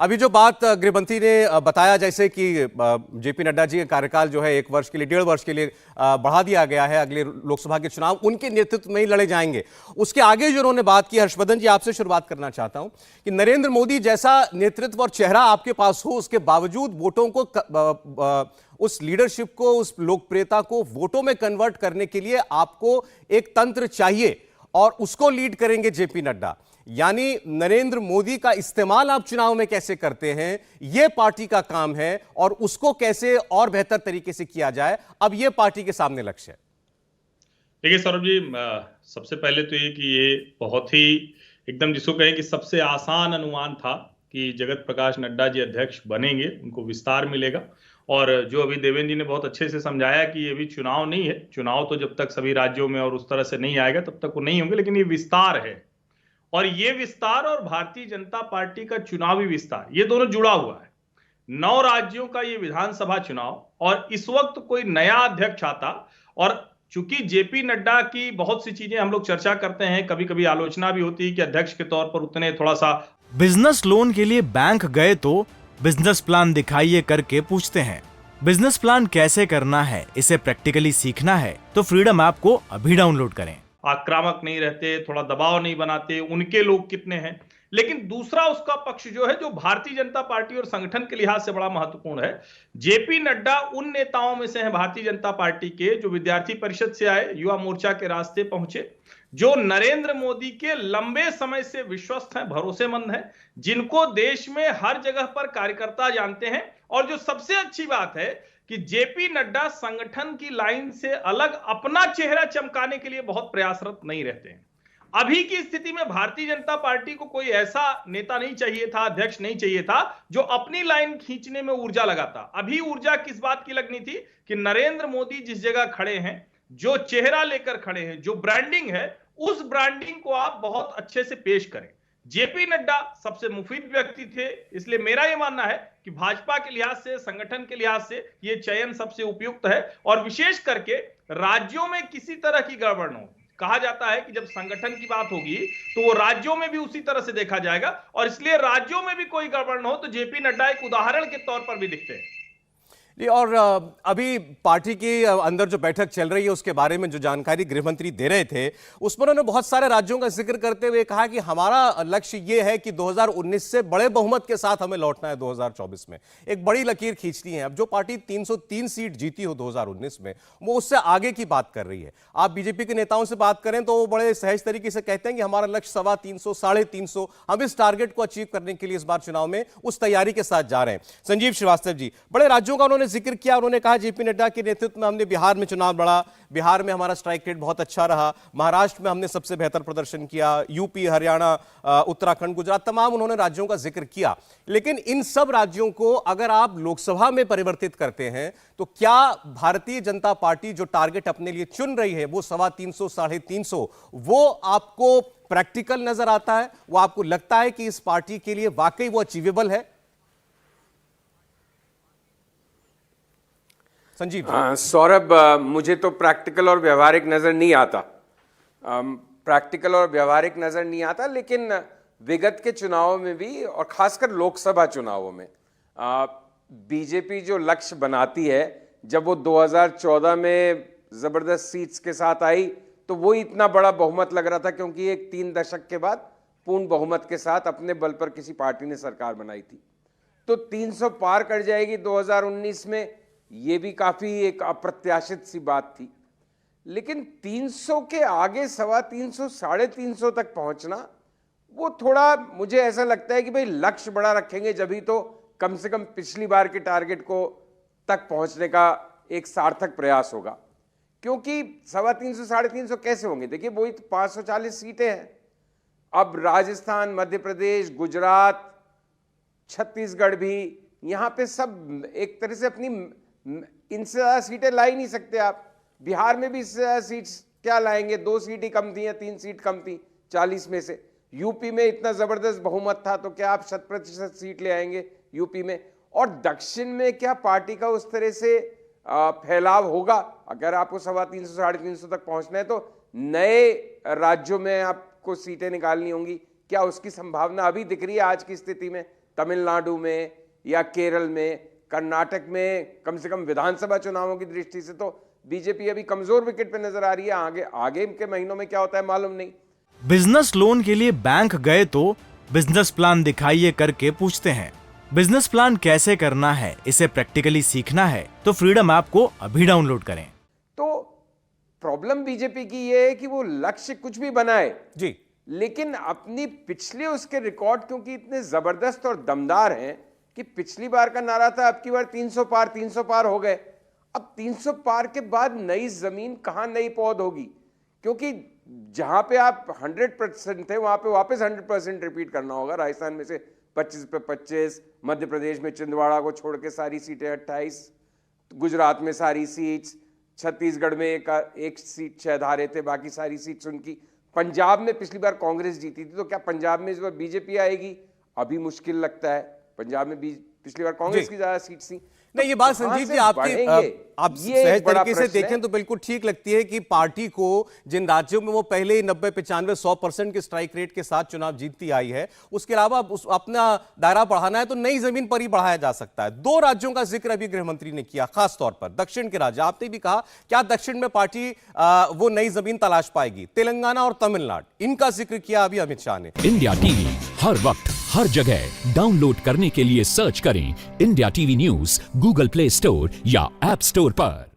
अभी जो बात गृहमंत्री ने बताया, जैसे कि जेपी नड्डा जी का कार्यकाल जो है 1 वर्ष के लिए, 1.5 वर्ष के लिए बढ़ा दिया गया है, अगले लोकसभा के चुनाव उनके नेतृत्व में ही लड़े जाएंगे। उसके आगे जो उन्होंने बात की, हर्षवर्धन जी आपसे शुरुआत करना चाहता हूं कि नरेंद्र मोदी जैसा नेतृत्व और चेहरा आपके पास हो, उसके बावजूद वोटों को उस लीडरशिप को, उस लोकप्रियता को वोटों में कन्वर्ट करने के लिए आपको एक तंत्र चाहिए और उसको लीड करेंगे जेपी नड्डा। यानी नरेंद्र मोदी का इस्तेमाल आप चुनाव में कैसे करते हैं, यह पार्टी का काम है और उसको कैसे और बेहतर तरीके से किया जाए, अब यह पार्टी के सामने लक्ष्य है। देखिए सौरभ जी, सबसे पहले तो ये कि ये बहुत ही एकदम जिसको कहें कि सबसे आसान अनुमान था कि जगत प्रकाश नड्डा जी अध्यक्ष बनेंगे, उनको विस्तार मिलेगा। और जो अभी देवेंद्र जी ने बहुत अच्छे से समझाया कि ये भी चुनाव नहीं है, चुनाव तो जब तक सभी राज्यों में और उस तरह से नहीं आएगा तब तक वो नहीं होंगे, लेकिन ये विस्तार है। और ये विस्तार और भारतीय जनता पार्टी का चुनावी विस्तार, ये दोनों जुड़ा हुआ है। 9 राज्यों का ये विधानसभा चुनाव, और इस वक्त कोई नया अध्यक्ष आता, और चूंकि जेपी नड्डा की बहुत सी चीजें हम लोग चर्चा करते हैं, कभी कभी आलोचना भी होती है कि अध्यक्ष के तौर पर उतने थोड़ा सा। बिजनेस लोन के लिए बैंक गए तो बिजनेस प्लान दिखाइए करके पूछते हैं। बिजनेस प्लान कैसे करना है, इसे प्रैक्टिकली सीखना है तो फ्रीडम ऐप को अभी डाउनलोड करें। आक्रामक नहीं रहते, थोड़ा दबाव नहीं बनाते, उनके लोग कितने हैं। लेकिन दूसरा उसका पक्ष जो है, जो भारतीय जनता पार्टी और संगठन के लिहाज से बड़ा महत्वपूर्ण है, जेपी नड्डा उन नेताओं में से हैं भारतीय जनता पार्टी के जो विद्यार्थी परिषद से आए, युवा मोर्चा के रास्ते पहुंचे, जो नरेंद्र मोदी के लंबे समय से विश्वस्त हैं, भरोसेमंद हैं, जिनको देश में हर जगह पर कार्यकर्ता जानते हैं। और जो सबसे अच्छी बात है कि जेपी नड्डा संगठन की लाइन से अलग अपना चेहरा चमकाने के लिए बहुत प्रयासरत नहीं रहते हैं। अभी की स्थिति में भारतीय जनता पार्टी को कोई ऐसा नेता नहीं चाहिए था, अध्यक्ष नहीं चाहिए था, जो अपनी लाइन खींचने में ऊर्जा लगाता। अभी ऊर्जा किस बात की लगनी थी कि नरेंद्र मोदी जिस जगह खड़े हैं, जो चेहरा लेकर खड़े हैं, जो ब्रांडिंग है, उस ब्रांडिंग को आप बहुत अच्छे से पेश करें। जेपी नड्डा सबसे मुफीद व्यक्ति थे, इसलिए मेरा यह मानना है कि भाजपा के लिहाज से, संगठन के लिहाज से यह चयन सबसे उपयुक्त है। और विशेष करके राज्यों में किसी तरह की गड़बड़ न हो। कहा जाता है कि जब संगठन की बात होगी तो वो राज्यों में भी उसी तरह से देखा जाएगा, और इसलिए राज्यों में भी कोई गड़बड़ न हो तो जेपी नड्डा एक उदाहरण के तौर पर भी दिखते हैं। और अभी पार्टी के अंदर जो बैठक चल रही है उसके बारे में जो जानकारी गृहमंत्री दे रहे थे, उसमें उन्होंने बहुत सारे राज्यों का जिक्र करते हुए कहा कि हमारा लक्ष्य ये है कि 2019 से बड़े बहुमत के साथ हमें लौटना है 2024 में। एक बड़ी लकीर खींचनी है। अब जो पार्टी 303 सीट जीती हो 2019 में, वो उससे आगे की बात कर रही है। आप बीजेपी के नेताओं से बात करें तो वो बड़े सहज तरीके से कहते हैं कि हमारा लक्ष्य 325, 350, हम इस टारगेट को अचीव करने के लिए इस बार चुनाव में उस तैयारी के साथ जा रहे हैं। संजीव श्रीवास्तव जी, बड़े राज्यों का उन्होंने जिक्र किया। उन्होंने कहा जेपी नड्डा के नेतृत्व में हमने बिहार में चुनाव लड़ा, बिहार में हमारा स्ट्राइक रेट बहुत अच्छा रहा, महाराष्ट्र में हमने सबसे बेहतर प्रदर्शन किया, यूपी, हरियाणा, उत्तराखंड, गुजरात, तमाम उन्होंने राज्यों का जिक्र किया। लेकिन इन सब राज्यों को अगर आप लोकसभा में परिवर्तित करते हैं तो क्या भारतीय जनता पार्टी जो टारगेट अपने लिए चुन रही है, वो 325, 350, वो आपको प्रैक्टिकल नजर आता है? वो आपको लगता है कि इस पार्टी के लिए वाकई वो अचीवेबल है? संजीव। सौरभ, मुझे तो प्रैक्टिकल और व्यवहारिक नजर नहीं आता। प्रैक्टिकल और व्यवहारिक नजर नहीं आता, लेकिन विगत के चुनावों में भी और खासकर लोकसभा चुनावों में बीजेपी जो लक्ष्य बनाती है, जब वो 2014 में जबरदस्त सीट्स के साथ आई तो वो इतना बड़ा बहुमत लग रहा था, क्योंकि एक 3 दशक के बाद पूर्ण बहुमत के साथ अपने बल पर किसी पार्टी ने सरकार बनाई थी। तो 300 पार कर जाएगी 2019 में, ये भी काफी एक अप्रत्याशित सी बात थी। लेकिन 300 के आगे 325, 350 तक पहुंचना, वो थोड़ा मुझे ऐसा लगता है कि भाई लक्ष्य बड़ा रखेंगे जभी तो कम से कम पिछली बार के टारगेट को तक पहुंचने का एक सार्थक प्रयास होगा। क्योंकि 325, 350 कैसे होंगे? देखिए, वही तो 540 सीटें हैं। अब राजस्थान, मध्य प्रदेश, गुजरात, छत्तीसगढ़ भी, यहां पे सब एक तरह से अपनी इनसे ज्यादा सीटें ला ही नहीं सकते आप। बिहार में भी इससे ज्यादा सीट्स क्या लाएंगे? 2 सीट ही कम थी या 3 सीट कम थी 40 में से। यूपी में इतना जबरदस्त बहुमत था तो क्या आप 100% सीट ले आएंगे यूपी में? और दक्षिण में क्या पार्टी का उस तरह से फैलाव होगा? अगर आपको 325, 350 तक पहुंचना है तो नए राज्यों में आपको सीटें निकालनी होंगी, क्या उसकी संभावना अभी दिख रही है आज की स्थिति में? तमिलनाडु में या केरल में, कर्नाटक में कम से कम विधानसभा चुनावों की दृष्टि से तो बीजेपी अभी कमजोर विकेट पे नजर आ रही है। आगे आगे के महीनों में क्या होता है मालूम नहीं। बिजनेस लोन के लिए बैंक गए तो बिजनेस प्लान दिखाइए करके पूछते हैं। बिजनेस प्लान कैसे करना है, इसे प्रैक्टिकली सीखना है तो फ्रीडम ऐप को अभी डाउनलोड करें। तो प्रॉब्लम बीजेपी की ये है कि वो लक्ष्य कुछ भी बनाए जी, लेकिन अपनी पिछले उसके रिकॉर्ड क्योंकि इतने जबरदस्त और दमदार हैं कि पिछली बार का नारा था अब की बार 300 पार हो गए। अब 300 पार के बाद नई जमीन कहां नई पौध होगी, क्योंकि जहां पे आप 100% थे वहां पे वापस 100% रिपीट करना होगा। राजस्थान में से 25 पे 25, मध्य प्रदेश में छिंदवाड़ा को छोड़ के सारी सीटें 28, गुजरात में सारी सीट्स, छत्तीसगढ़ में एक सीट शहधारे थे, बाकी सारी सीट्स उनकी। पंजाब में पिछली बार कांग्रेस जीती थी, तो क्या पंजाब में इस बार बीजेपी आएगी? अभी मुश्किल लगता है। पंजाब में पिछली बार कांग्रेस की ज्यादा सीट्स थी। नहीं, ये बात संजीव जी आपकी आप सहज तरीके से देखें तो बिल्कुल ठीक लगती है कि पार्टी को जिन राज्यों में वो पहले ही 90, 95, 100% के स्ट्राइक रेट के साथ चुनाव जीतती आई है, उसके अलावा अपना दायरा बढ़ाना है तो नई जमीन पर ही बढ़ाया जा सकता है। 2 राज्यों का जिक्र अभी गृह मंत्री ने किया, खासतौर पर दक्षिण के राज्य। आपने भी कहा क्या दक्षिण में पार्टी वो नई जमीन तलाश पाएगी? तेलंगाना और तमिलनाडु, इनका जिक्र किया अभी अमित शाह ने। इंडिया टीवी हर वक्त हर जगह डाउनलोड करने के लिए सर्च करें India TV news Google play store या ऐप स्टोर पर।